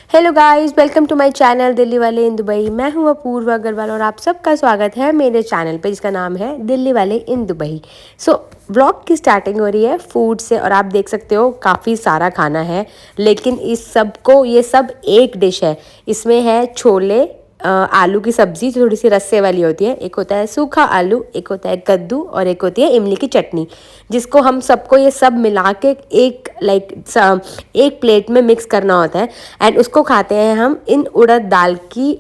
Hello guys, welcome to my channel Delhi वाले in Dubai. मैं हूँ अपूर्व अग्रवाल और आप सबका स्वागत है मेरे चैनल पे जिसका नाम है दिल्ली वाले इन दुबई। व्लॉग की स्टार्टिंग हो रही है फूड से और आप देख सकते हो काफ़ी सारा खाना है, लेकिन इस सब को ये सब एक डिश है। इसमें है छोले, आलू की सब्ज़ी जो थोड़ी सी रस्से वाली होती है, एक होता है सूखा आलू, एक होता है कद्दू और एक होती है इमली की चटनी, जिसको हम सबको ये सब मिला के एक एक प्लेट में मिक्स करना होता है एंड उसको खाते हैं हम इन उड़द दाल की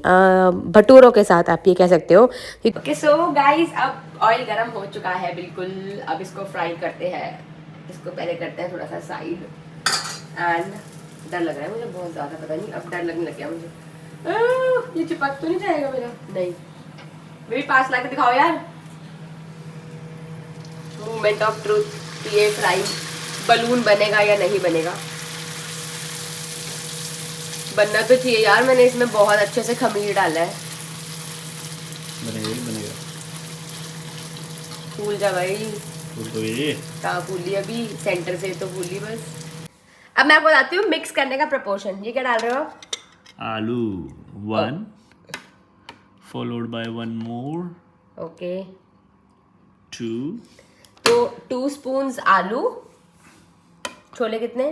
भटूरों के साथ, आप ये कह सकते हो। ओके सो गाइस, अब ऑयल गरम हो चुका है बिल्कुल। अब इसको फ्राई करते हैं। इसको पहले करते हैं थोड़ा सा साइड एंड डर लग रहा है मुझे बहुत ज़्यादा, पता नहीं अब डर लगने लग गया मुझे। ये चिपक तो नहीं जाएगा मेरा? नहीं, मेरे पास ला के दिखाओ यार। मोमेंट ऑफ ट्रूथ, ये फ्राई बलून बनेगा या नहीं बनेगा? बनना तो चाहिए यार, मैंने इसमें बहुत अच्छे से खमीर डाला है। बनेगा ही बनेगा। फूल जा भाई। फूल तो ये कहाँ फूली? अभी सेंटर से तो फूली बस। अब मैं आपको बताती हूँ मिक्स करने का प्रपोर्शन। ये क्या डाल रहे हो? आलू 1 फॉलोड बाय 1 मोर ओके, 2 तो 2 स्पून्स आलू। छोले कितने?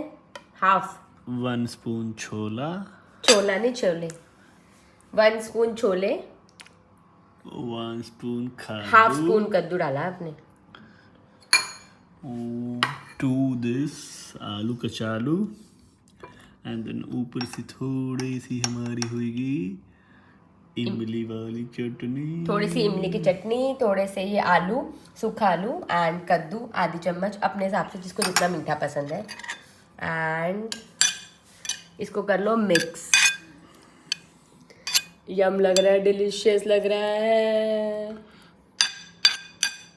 हाफ। 1 स्पून छोला, छोला नहीं, chole. 1 spoon chole, 1 spoon half कद्दू, स्पून कद्दू डाला आपने। 2 दिस आलू कचालू एंड देन ऊपर से थोड़ी सी हमारी होगी इमली वाली चटनी। थोड़ी सी इमली की चटनी, थोड़े से ये आलू, सूखा आलू एंड कद्दू, आधी चम्मच अपने हिसाब से जिसको जितना मीठा पसंद है। एंड इसको कर लो मिक्स। यम लग रहा है, डिलीशियस लग रहा है।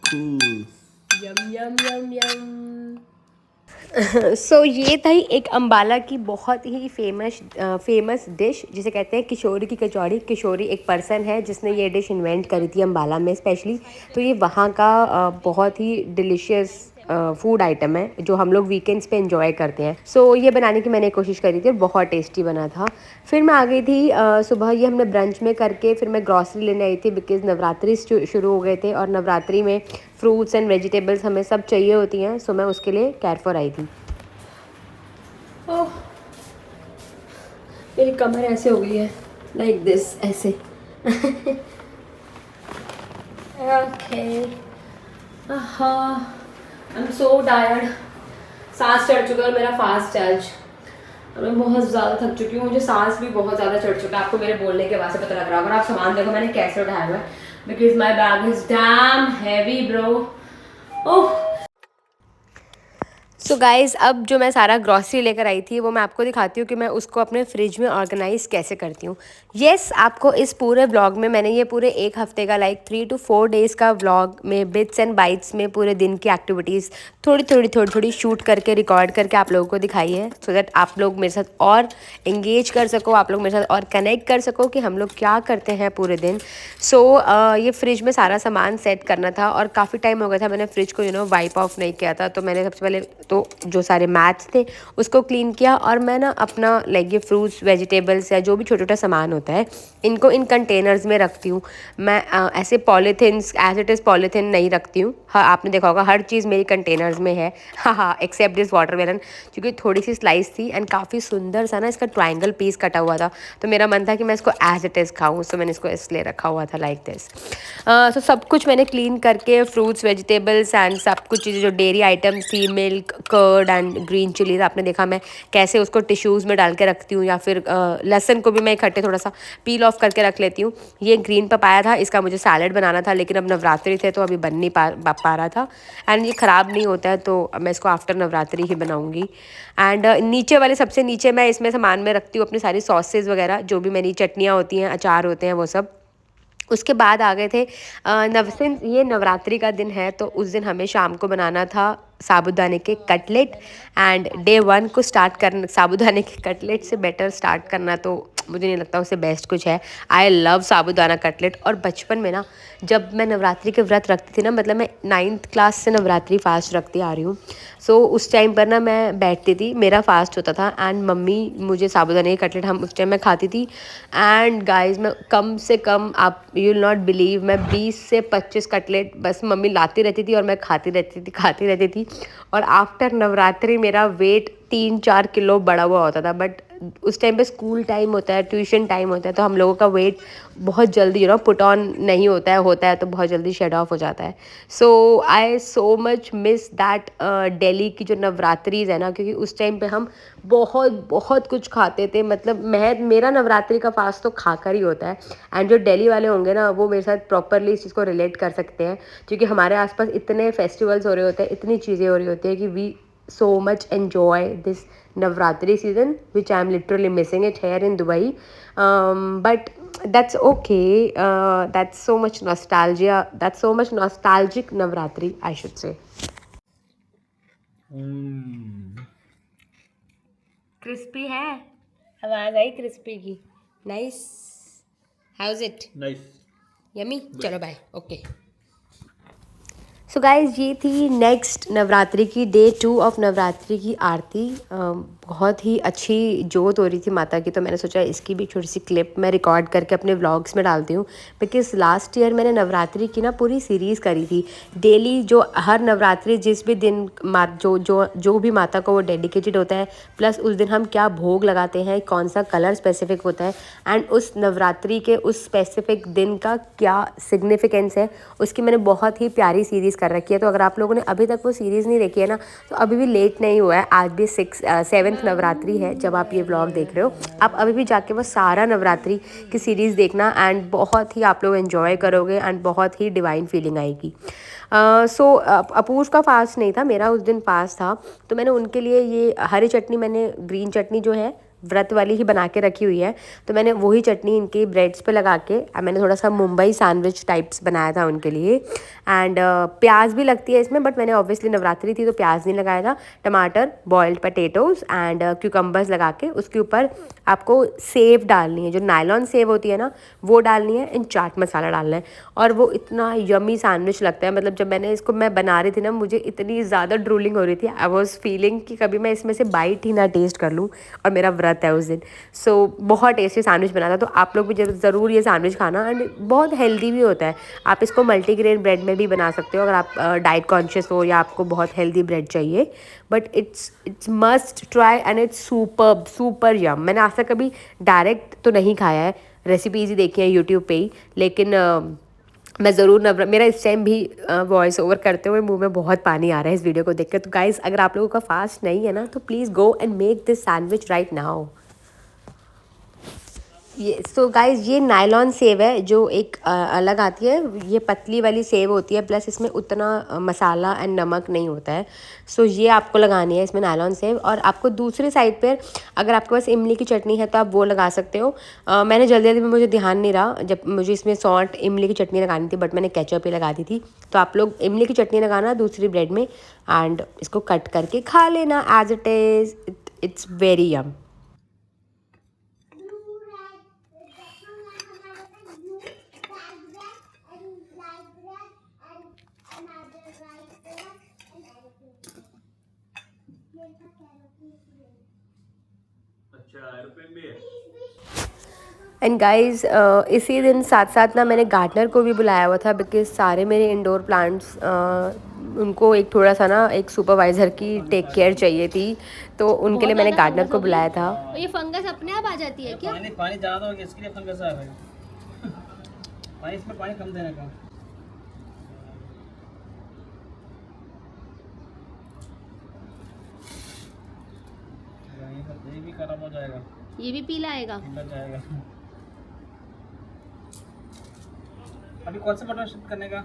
Cool. यम यम यम यम। सो ये था ही एक अम्बाला की बहुत ही फेमस डिश जिसे कहते हैं किशोरी की कचौड़ी। किशोरी एक पर्सन है जिसने ये डिश इन्वेंट करी थी अम्बाला में स्पेशली। तो ये वहाँ का बहुत ही डिलीशियस फूड आइटम है जो हम लोग वीकेंड्स पे एंजॉय करते हैं। सो ये बनाने की मैंने कोशिश करी थी और बहुत टेस्टी बना था। फिर मैं आ गई थी सुबह, ये हमने ब्रंच में करके फिर मैं ग्रॉसरी लेने आई थी बिकॉज़ नवरात्रि शुरू हो गए थे और नवरात्रि में फ्रूट्स एंड वेजिटेबल्स हमें सब चाहिए होती हैं। सो मैं उसके लिए कैरफॉर आई थी। ओह, मेरी कमर ऐसे हो गई है, लाइक दिस, ऐसे। ओके, हाँ, आई एम सो टायर्ड। सांस चढ़ चुका है मेरा फास्ट चार्ज। मैं बहुत ज़्यादा थक चुकी हूँ, मुझे सांस भी बहुत ज़्यादा चढ़ चुका है। आपको मेरे बोलने के बाद से पता लग रहा होगा। आप सामान देखो मैंने कैसे उठाया हुआ है, because my bag is damn heavy bro. Oh, so guys, अब जो मैं सारा ग्रॉसरी लेकर आई थी वो मैं आपको दिखाती हूँ कि मैं उसको अपने फ्रिज में ऑर्गेनाइज़ कैसे करती हूँ। येस, आपको इस पूरे व्लॉग में मैंने ये पूरे एक हफ्ते का 3 to 4 डेज़ का व्लॉग में बिट्स एंड बाइट्स में पूरे दिन की एक्टिविटीज़ थोड़ी शूट करके रिकॉर्ड करके आप लोगों को दिखाई है, सो दैट आप लोग मेरे साथ और इंगेज कर सको, आप लोग मेरे साथ और कनेक्ट कर सको कि हम लोग क्या करते हैं पूरे दिन। ये फ्रिज में सारा सामान सेट करना था और काफ़ी टाइम हो गया था मैंने फ्रिज को वाइप ऑफ नहीं किया था। तो मैंने सबसे पहले तो जो सारे मैट्स थे उसको क्लीन किया और मैं ना अपना ये फ्रूट्स वेजिटेबल्स या जो भी छोटा छोटा सामान होता है इनको इन कंटेनर्स में रखती हूँ। मैं ऐसे पॉलीथिन्स एज इट इज़ पॉलीथिन नहीं रखती हूँ। हाँ, आपने देखा होगा हर चीज़ मेरी कंटेनर्स में है। हाँ, एक्सेप्ट दिस वाटरमेलन, क्योंकि थोड़ी सी स्लाइस थी एंड काफ़ी सुंदर सा ना इसका ट्रायंगल पीस कटा हुआ था, तो मेरा मन था कि मैं इसको एज इट इज़ खाऊँ। सो मैंने इसको इसलिए रखा हुआ था लाइक दिस। सो सब कुछ मैंने क्लीन करके फ्रूट्स वेजिटेबल्स एंड सब कुछ चीज़ें जो डेयरी आइटम्स थी, milk, curd and green chillies, आपने देखा मैं कैसे उसको टिश्यूज़ में डाल के रखती हूँ, या फिर लहसुन को भी मैं इकट्ठे थोड़ा सा पील ऑफ करके रख लेती हूँ। ये ग्रीन पपाया था, इसका मुझे सैलड बनाना था लेकिन अब नवरात्रि थे तो अभी बन नहीं पा रहा था एंड ये ख़राब नहीं होता है, तो मैं इसको आफ्टर नवरात्रि ही बनाऊँगी। एंड नीचे वाले सबसे नीचे मैं इसमें सामान में रखती हूँ अपनी सारी सॉसेज वगैरह, जो भी मेरी चटनियाँ होती हैं, अचार होते हैं, वो सब। उसके बाद आ गए थे सिंस ये नवरात्रि का दिन है तो उस दिन हमें शाम को बनाना था साबूदाने के कटलेट। एंड डे 1 को स्टार्ट करना साबूदाने के कटलेट से बेटर स्टार्ट करना तो मुझे नहीं लगता उससे बेस्ट कुछ है। I love sabudana cutlet. और बचपन में ना जब मैं नवरात्रि के व्रत रखती थी ना, मतलब मैं 9th क्लास से नवरात्रि फास्ट रखती आ रही हूँ। सो उस टाइम पर ना मैं बैठती थी, मेरा फास्ट होता था एंड मम्मी मुझे साबूदाने की कटलेट हम उस टाइम मैं खाती थी। एंड गाइस मैं कम से कम, आप यू विल नॉट बिलीव, मैं 20 से 25 कटलेट बस मम्मी लाती रहती थी और मैं खाती रहती थी। और आफ्टर नवरात्रि मेरा वेट 3-4 किलो बढ़ा हुआ होता था। बट उस टाइम पे स्कूल टाइम होता है, ट्यूशन टाइम होता है, तो हम लोगों का वेट बहुत जल्दी पुट ऑन नहीं होता है तो बहुत जल्दी शेड ऑफ हो जाता है। So I so much miss that Delhi की जो नवरात्रिज है ना, क्योंकि उस टाइम पे हम बहुत बहुत कुछ खाते थे। मतलब मेरा नवरात्रि का फास्ट तो खाकर ही होता है। एंड जो दिल्ली वाले होंगे ना, वो मेरे साथ प्रॉपरली इस चीज़ को रिलेट कर सकते हैं, क्योंकि हमारे आसपास इतने फेस्टिवल्स हो रहे होते हैं, इतनी चीज़ें हो रही होती है कि we so much enjoy this Navratri season, which I'm literally missing it here in Dubai. But that's okay. That's so much nostalgia. That's so much nostalgic Navratri, I should say. Crispy है, आवाज आई crispy की। Nice, how's it? Nice, yummy. चलो bye, okay. So guys, ये थी next Navratri की day 2 of Navratri की आरती। बहुत ही अच्छी जोत हो रही थी माता की, तो मैंने सोचा इसकी भी छोटी सी क्लिप मैं रिकॉर्ड करके अपने व्लॉग्स में डालती हूँ। बिकॉज़ लास्ट ईयर मैंने नवरात्रि की ना पूरी सीरीज़ करी थी डेली, जो हर नवरात्रि जिस भी दिन जो भी माता को वो डेडिकेटेड होता है, प्लस उस दिन हम क्या भोग लगाते हैं, कौन सा कलर स्पेसिफिक होता है, एंड उस नवरात्रि के उस स्पेसिफिक दिन का क्या सिग्निफिकेंस है, उसकी मैंने बहुत ही प्यारी सीरीज़ कर रखी है। तो अगर आप लोगों ने अभी तक वो सीरीज़ नहीं देखी है ना, तो अभी भी लेट नहीं हुआ है। आज भी 7th नवरात्रि है जब आप ये व्लॉग देख रहे हो। आप अभी भी जाके वो सारा नवरात्रि की सीरीज़ देखना एंड बहुत ही आप लोग एंजॉय करोगे एंड बहुत ही डिवाइन फीलिंग आएगी। सो अपूर्व का फास्ट नहीं था, मेरा उस दिन फास्ट था, तो मैंने उनके लिए ये हरी चटनी, मैंने ग्रीन चटनी जो है व्रत वाली ही बना के रखी हुई है, तो मैंने वही चटनी इनके ब्रेड्स पे लगा के मैंने थोड़ा सा मुंबई सैंडविच टाइप्स बनाया था उनके लिए। एंड प्याज भी लगती है इसमें, बट मैंने ऑब्वियसली नवरात्रि थी तो प्याज नहीं लगाया था। टमाटर, बॉइल्ड पटेटोज़ एंड क्यूकम्बर्स लगा के उसके ऊपर आपको सेव डालनी है, जो नायलॉन सेव होती है ना, वो डालनी है, एंड चाट मसाला डालना है। और वो इतना यमी सैंडविच लगता है, मतलब जब मैं बना रही थी ना, मुझे इतनी ज़्यादा ड्रूलिंग हो रही थी। आई वॉज फीलिंग कि कभी मैं इसमें से बाइट ही ना टेस्ट कर लूँ, और मेरा व्रत है उस दिन। सो बहुत टेस्टी सैंडविच बना था, तो आप लोग भी ज़रूर ये सैंडविच खाना। एंड बहुत हेल्दी भी होता है, आप इसको मल्टीग्रेन ब्रेड में भी बना सकते हो अगर आप डाइट कॉन्शियस हो या आपको बहुत हेल्दी ब्रेड चाहिए। But it's must try and it's super yum. मैंने आज तक कभी डायरेक्ट तो नहीं खाया है, रेसिपीज़ ही देखी है यूट्यूब पे ही, लेकिन मैं ज़रूर मेरा इस टाइम भी वॉइस ओवर करते हुए मुंह में बहुत पानी आ रहा है इस वीडियो को देख कर। तो गाइज़, अगर आप लोगों का फास्ट नहीं है ना, तो please go and make this sandwich right now. ये सो गाइस, ये नायलॉन सेव है जो एक अलग आती है, ये पतली वाली सेव होती है, प्लस इसमें उतना मसाला एंड नमक नहीं होता है। सो ये आपको लगानी है इसमें नायलॉन सेव। और आपको दूसरी साइड पर अगर आपके पास इमली की चटनी है तो आप वो लगा सकते हो। मैंने जल्दी में, मुझे ध्यान नहीं रहा, जब मुझे इसमें सॉल्ट इमली की चटनी लगानी थी, बट मैंने केचप ही लगा दी थी। तो आप लोग इमली की चटनी लगाना दूसरी ब्रेड में एंड इसको कट करके खा लेना as it is. It's very yum. And guys, इसी दिन साथ साथ ना मैंने गार्डनर को भी बुलाया हुआ था, बिकॉज सारे मेरे इंडोर प्लांट्स उनको एक थोड़ा सा ना एक सुपरवाइज़र की टेक केयर चाहिए थी, तो उनके लिए मैंने गार्डनर को बुलाया था। ये फंगस अपने आप आ जाती है क्या? पानी ज़्यादा हो गया, इसके लिए फंगस आ रहा है। पानी इसमें पानी कम देने का। ये भी खराब हो जाएगा, ये भी पीला आएगा। पीला जाएगा। अभी कौन सा बटन शिफ्ट करने का?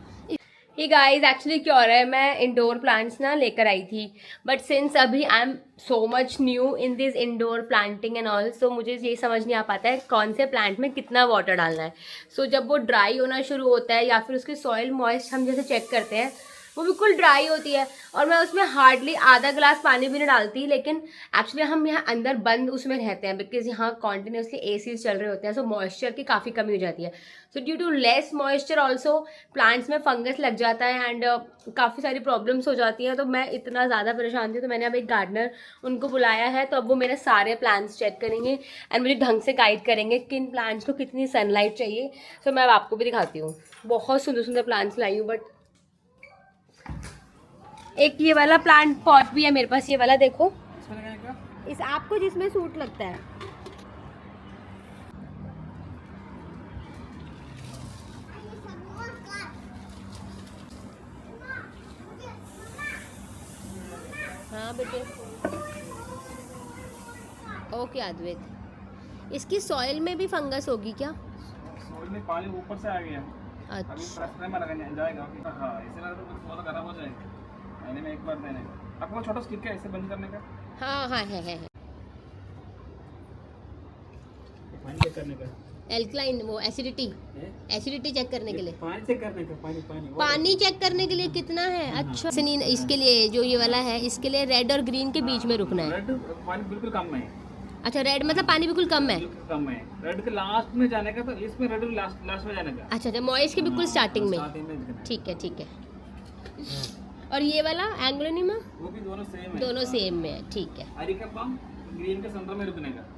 ही गाइज, एक्चुअली क्या हो रहा है, मैं इंडोर प्लांट्स ना लेकर आई थी, बट सिंस अभी I am so much new in this indoor planting and all, so मुझे ये समझ नहीं आ पाता है कौन से प्लांट में कितना वाटर डालना है। सो जब वो ड्राई होना शुरू होता है या फिर उसकी सॉइल मॉइस्ट हम जैसे चेक करते हैं, वो बिल्कुल ड्राई होती है और मैं उसमें हार्डली आधा गिलास पानी भी नहीं डालती। लेकिन एक्चुअली हम यहाँ अंदर बंद उसमें रहते हैं बिकॉज यहाँ कॉन्टिन्यूसली एसी चल रहे होते हैं, सो मॉइस्चर की काफ़ी कमी हो जाती है। So due to less moisture also plants में फंगस लग जाता है एंड काफ़ी सारी प्रॉब्लम्स हो जाती हैं। तो मैं इतना ज़्यादा परेशान थी तो मैंने अब एक गार्डनर उनको बुलाया है, तो अब वो मेरे सारे प्लांट्स चेक करेंगे एंड मुझे ढंग से गाइड करेंगे किन प्लांट्स को कितनी सनलाइट चाहिए। तो मैं अब आपको भी दिखाती हूँ। बहुत सुंदर सुंदर प्लांट्स लाई हूँ, बट एक ये वाला प्लांट पॉट भी है मेरे पास, ये वाला देखो, इसमें लगाने का इस आपको जिसमें सूट लगता है। हाँ बेटे, ओके अद्वैत, इसकी सॉइल में भी फंगस होगी क्या? सॉइल में पानी ऊपर से आ गया, अभी अच्छा प्रेस में लगाने जाएगा। हाँ इसे लगा तो बहुत खराब हो जाएगा, महीने में एक बार देने का। आपको छोटा स्टिक है इसे बंद करने का, हाँ हाँ है पानी चेक करने का, एल्कलाइन, वो एसिडिटी चेक करने के लिए, पानी चेक करने का, पानी चेक करने के लिए कितना है? अच्छा सनीन, इसके लिए जो ये वाला है इसके लिए रेड और ग्रीन के बीच में रुकना है। रेड पानी बिल्कुल कम है। अच्छा रेड मतलब पानी बिल्कुल कम है। बिल्कुल कम है, रेड के लास्ट में जाने का, तो इसमें रेड लास्ट में जाने का। अच्छा मॉइस के बिल्कुल स्टार्टिंग में। दिखना है। ठीक है। और ये वाला एंग्लोनिमा वो भी दोनों सेम है, दोनों सेम में है, ठीक है। अरिका पाम ग्रीन के सेंटर में रुकने का,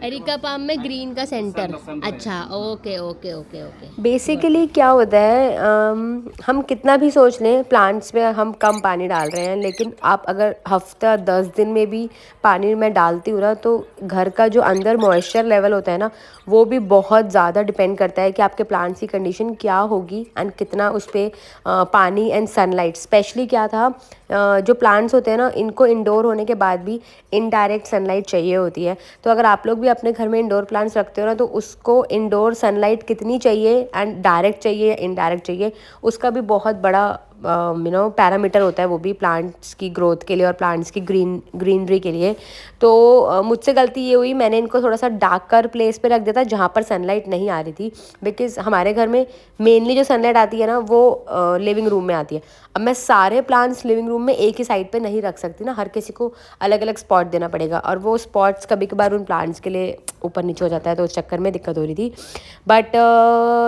एरिका पाम में ग्रीन का सेंटर। सेंटर है। अच्छा ओके। बेसिकली क्या होता है, हम कितना भी सोच लें प्लांट्स में हम कम पानी डाल रहे हैं, लेकिन आप अगर हफ्ता 10 दिन में भी पानी मैं डालती हूँ ना, तो घर का जो अंदर मॉइस्चर लेवल होता है ना, वो भी बहुत ज़्यादा डिपेंड करता है कि आपके प्लांट्स की कंडीशन क्या होगी एंड कितना उस पर पानी एंड सनलाइट। स्पेशली क्या था, जो प्लांट्स होते हैं ना, इनको इंडोर होने के बाद भी इनडायरेक्ट सनलाइट चाहिए होती है। तो अगर आप लोग भी अपने घर में इंडोर प्लांट्स रखते हो ना, तो उसको इंडोर सनलाइट कितनी चाहिए एंड डायरेक्ट चाहिए या इनडायरेक्ट चाहिए, उसका भी बहुत बड़ा पैरामीटर होता है, वो भी प्लांट्स की ग्रोथ के लिए और प्लांट्स की ग्रीनरी के लिए। तो मुझसे गलती ये हुई, मैंने इनको थोड़ा सा डार्कर प्लेस पे रख दिया था जहाँ पर सनलाइट नहीं आ रही थी, बिकॉज़ हमारे घर में मेनली जो सनलाइट आती है ना, वो लिविंग रूम में आती है। अब मैं सारे प्लांट्स लिविंग रूम में एक ही साइड पे नहीं रख सकती ना, हर किसी को अलग अलग स्पॉट देना पड़ेगा, और वो स्पॉट्स कभी कभार उन प्लांट्स के लिए ऊपर नीचे हो जाता है, तो उस चक्कर में दिक्कत हो रही थी। बट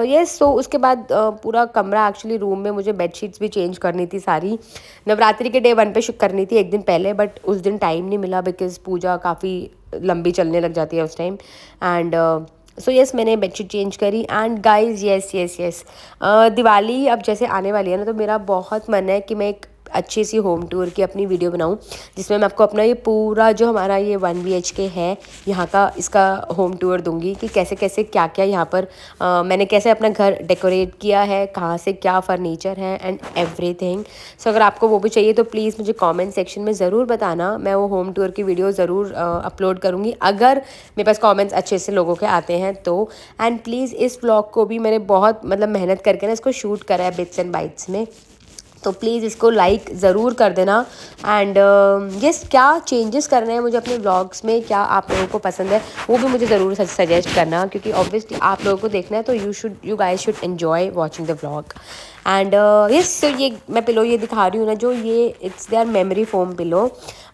येस, सो उसके बाद पूरा कमरा, एक्चुअली रूम में मुझे बेडशीट्स भी चेंज करनी थी सारी, नवरात्रि के डे 1 पे करनी थी एक दिन पहले, बट उस दिन टाइम नहीं मिला बिकॉज़ पूजा काफ़ी लंबी चलने लग जाती है उस टाइम। एंड सो येस, मैंने बेडशीट चेंज करी। एंड गाइज येस, दिवाली अब जैसे आने वाली है ना, तो मेरा बहुत मन है कि मैं एक अच्छी सी होम टूर की अपनी वीडियो बनाऊं, जिसमें मैं आपको अपना ये पूरा जो हमारा ये 1 BHK है यहाँ का, इसका होम टूर दूंगी कि कैसे कैसे क्या क्या यहाँ पर मैंने कैसे अपना घर डेकोरेट किया है, कहाँ से क्या फर्नीचर है एंड एवरीथिंग। सो अगर आपको वो भी चाहिए तो प्लीज़ मुझे कमेंट सेक्शन में ज़रूर बताना, मैं वो होम टूर की वीडियो ज़रूर अपलोड करूँगी अगर मेरे पास कमेंट्स अच्छे से लोगों के आते हैं तो। एंड प्लीज़ इस व्लॉग को भी मैंने बहुत मेहनत करके ना इसको शूट करा है बिट्स एंड बाइट्स में, तो प्लीज़ इसको लाइक ज़रूर कर देना। एंड यस, क्या चेंजेस करने हैं मुझे अपने व्लॉग्स में, क्या आप लोगों को पसंद है, वो भी मुझे ज़रूर सजेस्ट करना, क्योंकि ऑब्वियसली आप लोगों को देखना है तो you guys should enjoy watching the vlog. And yes, तो ये मैं पिलो ये दिखा रही हूँ ना, जो ये it's there memory foam pillow.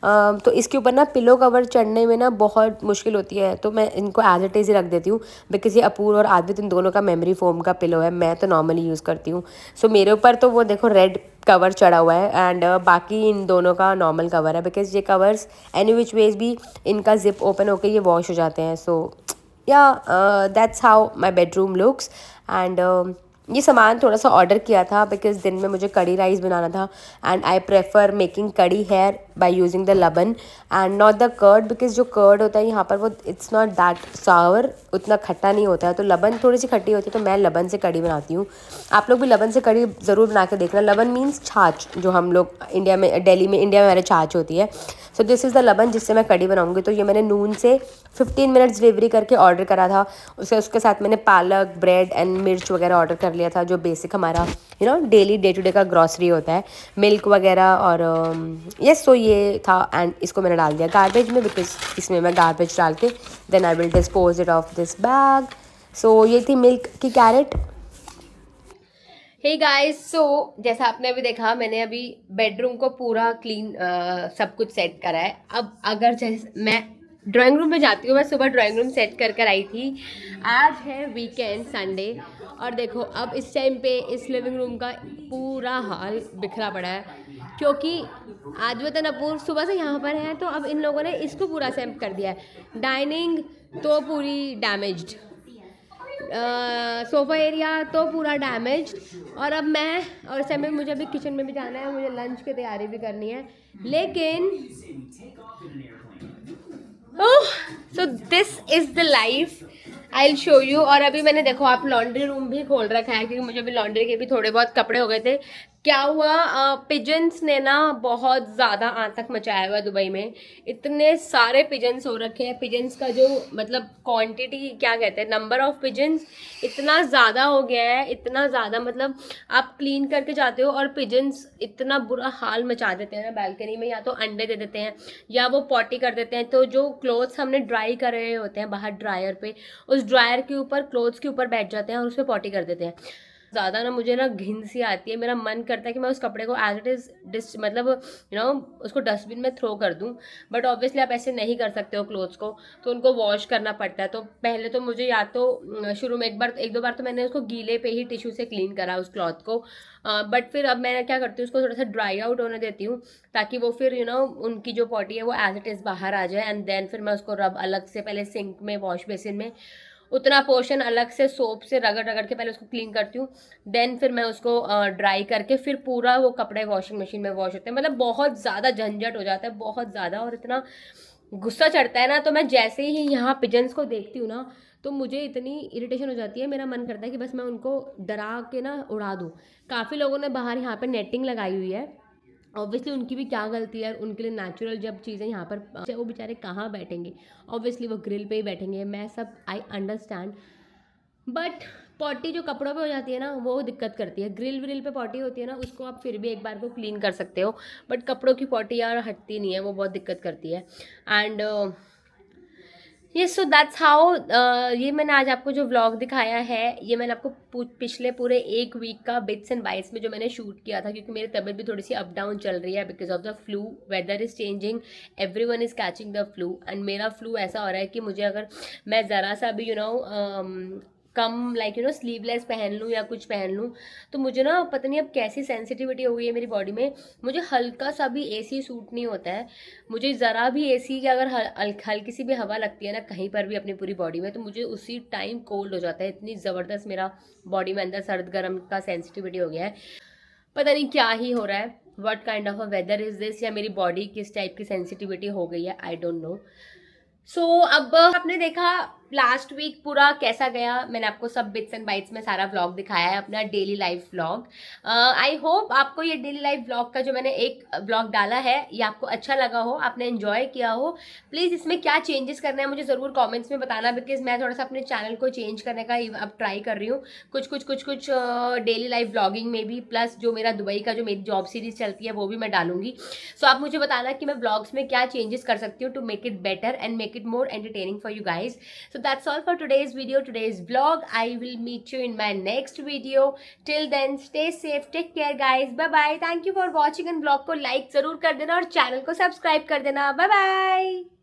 तो इसके ऊपर ना पिलो कवर चढ़ने में ना बहुत मुश्किल होती है, तो मैं इनको एज इट इज़ ही रख देती हूँ, बिकॉज ये अपूर और आदित्य इन दोनों का मेमोरी फोम का पिलो है, मैं तो नॉर्मली यूज़ करती हूँ। सो मेरे ऊपर तो वो देखो रेड कवर चढ़ा हुआ है एंड बाकी इन दोनों का नॉर्मल कवर है, बिकॉज ये कवर्स एनी विच वेज भी इनका जिप ओपन होकर ये वॉश हो जाते हैं। सो या that's how my bedroom looks. And ये सामान थोड़ा सा ऑर्डर किया था बिकॉज दिन में मुझे कड़ी राइस बनाना था, and I prefer making kadhi here by using the लबन and not the curd, because जो कर्ड होता है यहाँ पर वो इट्स नॉट दैट सावर, उतना खट्टा नहीं होता है, तो लबन थोड़ी सी खट्टी होती है, तो मैं लबन से कड़ी बनाती हूँ। आप लोग भी लबन से कड़ी ज़रूर बना के देखना। लबन मीन्स छाछ, जो हम लोग इंडिया में हमारे छाछ होती है। सो दिस इज़ द लबन जिससे मैं कड़ी बनाऊँगी। तो ये मैंने नून से 15 मिनट्स डिलीवरी करके ऑर्डर करा था, उसके साथ मैंने पालक, ब्रेड एंड मिर्च वगैरह ऑर्डर कर लिया था, जो बेसिक हमारा डेली डे टू डे का ग्रॉसरी होता है, मिल्क वगैरह। और यस, सो ये था एंड इसको मैंने डाल दिया गार्बेज में, बिकॉज इसमें मैं गार्बेज डाल के then I will dispose it of this bag. So ये थी मिल्क की कैरेट। हे गाइस, सो जैसा आपने अभी देखा, मैंने अभी बेडरूम को पूरा क्लीन सब कुछ सेट करा है। अब अगर जैसे मैं ड्राइंग रूम में जाती हूँ, मैं सुबह ड्राइंग रूम सेट कर आई थी। आज है वीकेंड, संडे, और देखो अब इस टाइम पे इस लिविंग रूम का पूरा हाल बिखरा पड़ा है, क्योंकि आद्वतन अपूर्व सुबह से यहाँ पर है, तो अब इन लोगों ने इसको पूरा सेट कर दिया है। डाइनिंग तो पूरी डैमेज्ड, सोफ़ा एरिया तो पूरा डैमेज, और अब मैं और समय मुझे अभी किचन में भी जाना है, मुझे लंच की तैयारी भी करनी है, लेकिन so this is the life, I will show you. और अभी मैंने देखो आप लॉन्ड्री रूम भी खोल रखा है, क्योंकि मुझे भी लॉन्ड्री के भी थोड़े बहुत कपड़े हो गए थे। क्या हुआ, पिजन्स ने ना बहुत ज़्यादा आतंक मचाया हुआ है दुबई में। इतने सारे पिजन्स हो रखे हैं, पिजन्स का जो मतलब क्वांटिटी क्या कहते हैं, नंबर ऑफ पिजन्स इतना ज़्यादा हो गया है, इतना ज़्यादा, मतलब आप क्लीन करके जाते हो और पिजन्स इतना बुरा हाल मचा देते हैं ना बालकनी में, या तो अंडे दे देते हैं या वो पॉटी कर देते हैं। तो जो क्लोथ्स हमने ड्राई कर रहे होते हैं बाहर ड्रायर पे, उस ड्रायर के ऊपर क्लोथ्स के ऊपर बैठ जाते हैं और उस पर पॉटी कर देते हैं। ज़्यादा ना मुझे ना घिन सी आती है, मेरा मन करता है कि मैं उस कपड़े को एज इट इज़ मतलब उसको डस्टबिन में थ्रो कर दूं, बट ऑब्वियसली आप ऐसे नहीं कर सकते हो क्लोथ्स को, तो उनको वॉश करना पड़ता है। तो पहले तो मुझे या तो शुरू में एक दो बार तो मैंने उसको गीले पे ही टिश्यू से क्लीन करा उस क्लॉथ को, बट फिर अब मैं क्या करती हूँ, उसको थोड़ा सा ड्राई आउट होने देती हूँ, ताकि वो फिर उनकी जो पॉटी है वो एज इट इज़ बाहर आ जाए, एंड देन फिर मैं उसको रब अलग से, पहले सिंक में, वॉश बेसिन में उतना पोर्शन अलग से सोप से रगड़ रगड़ के पहले उसको क्लीन करती हूँ, देन फिर मैं उसको ड्राई करके फिर पूरा वो कपड़े वॉशिंग मशीन में वॉश होते हैं। मतलब बहुत ज़्यादा झंझट हो जाता है, बहुत ज़्यादा, और इतना गुस्सा चढ़ता है ना। तो मैं जैसे ही यहाँ पिजन्स को देखती हूँ ना, तो मुझे इतनी इरिटेशन हो जाती है, मेरा मन करता है कि बस मैं उनको डरा के ना उड़ा दूँ। काफ़ी लोगों ने बाहर यहाँ पर नेटिंग लगाई हुई है, ऑब्वियसली उनकी भी क्या गलती है, उनके लिए नेचुरल जब चीज़ें यहाँ पर, वो बेचारे कहाँ बैठेंगे, ऑब्वियसली वो ग्रिल पे ही बैठेंगे, मैं सब आई अंडरस्टैंड, बट पॉटी जो कपड़ों पे हो जाती है ना, वो दिक्कत करती है। ग्रिल व्रिल पे पॉटी होती है ना, उसको आप फिर भी एक बार को क्लीन कर सकते हो, बट कपड़ों की पॉटी यार हटती नहीं है, वो बहुत दिक्कत करती है। And yes, so that's how, ये मैंने आज आपको जो व्लॉग दिखाया है, ये मैंने आपको पिछले पूरे एक वीक का बिट्स एंड बाइट्स में जो मैंने शूट किया था, क्योंकि मेरी तबीयत भी थोड़ी सी अप डाउन चल रही है because of the flu. Weather is changing, everyone is catching the flu, and मेरा फ्लू ऐसा हो रहा है कि मुझे अगर मैं ज़रा सा भी कम स्लीवलेस पहन लूँ या कुछ पहन लूँ, तो मुझे ना पता नहीं अब कैसी सेंसिटिविटी हो गई है मेरी बॉडी में। मुझे हल्का सा भी एसी सूट नहीं होता है, मुझे ज़रा भी एसी की अगर हल्की सी भी हवा लगती है ना कहीं पर भी अपनी पूरी बॉडी में, तो मुझे उसी टाइम कोल्ड हो जाता है। इतनी ज़बरदस्त मेरा बॉडी में अंदर सर्द गर्म का सेंसिटिविटी हो गया है, पता नहीं क्या ही हो रहा है, what kind of a weather is this, या मेरी बॉडी किस टाइप की सेंसिटिविटी हो गई है, आई डोंट नो। सो अब आपने देखा लास्ट वीक पूरा कैसा गया, मैंने आपको सब बिट्स एंड बाइट्स में सारा व्लॉग दिखाया है, अपना daily life vlog. I hope आपको ये डेली लाइफ व्लॉग का जो मैंने एक व्लॉग डाला है ये आपको अच्छा लगा हो, आपने एंजॉय किया हो। प्लीज़ इसमें क्या चेंजेस करना है मुझे ज़रूर कमेंट्स में बताना, बिकॉज मैं थोड़ा सा अपने चैनल को चेंज करने का अब ट्राई कर रही हूँ, कुछ डेली लाइफ व्लॉगिंग में भी, प्लस जो मेरा दुबई का जो मेरी जॉब सीरीज चलती है वो भी मैं डालूंगी। सो आप मुझे बताना कि मैं व्लॉग्स में क्या चेंजेस कर सकती हूँ to make it better and make it more entertaining for you guys. So that's all for today's video, today's vlog. I will meet you in my next video. Till then, stay safe, take care guys, bye bye. Thank you for watching, and vlog को like जरूर कर देना और channel को subscribe कर देना. Bye bye.